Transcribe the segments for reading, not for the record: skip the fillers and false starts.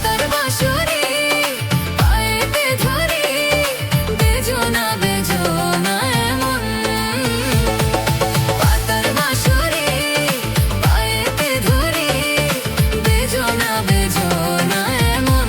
পাতার বাঁশরি পায়েতে ধরি বেজোনা বেজোনা এমন। পাতার বাঁশরি পায়েতে ধরি বেজোনা বেজোনা এমন।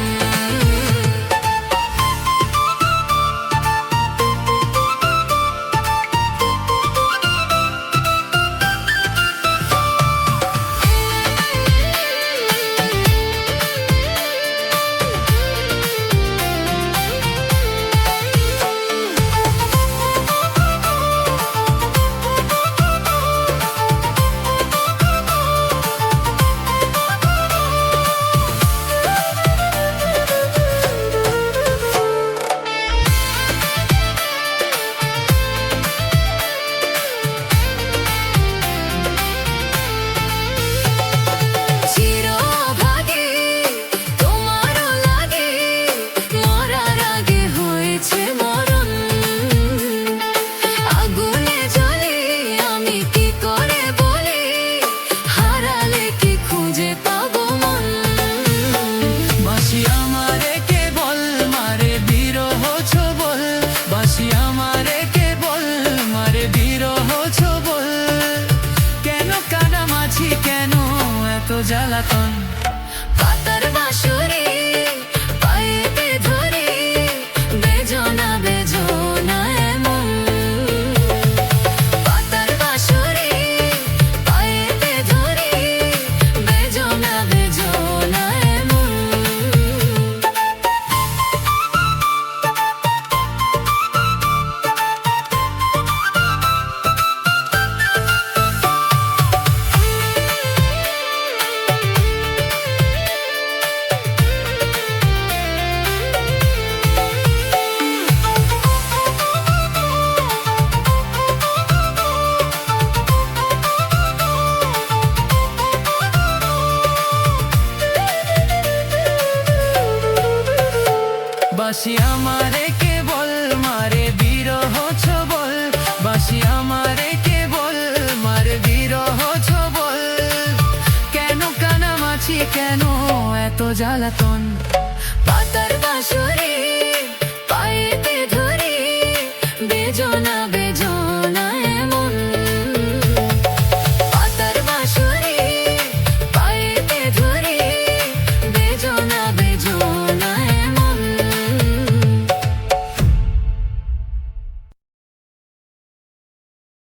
জ্বালাতন পাতার বাঁশরি পায়েতে ধরি বেজোনা বেজোনা এমন। পাতার বাঁশরি পায়েতে ধরি বেজোনা বেজোনা এমন। বাঁশি আমারে কেবল মারে বিরহ ছবল, বাঁশি আমারে কেবল মারে বিরহ ছবল। কেন কানামাছি কেন এত জ্বালাতন পাতার বাঁশরি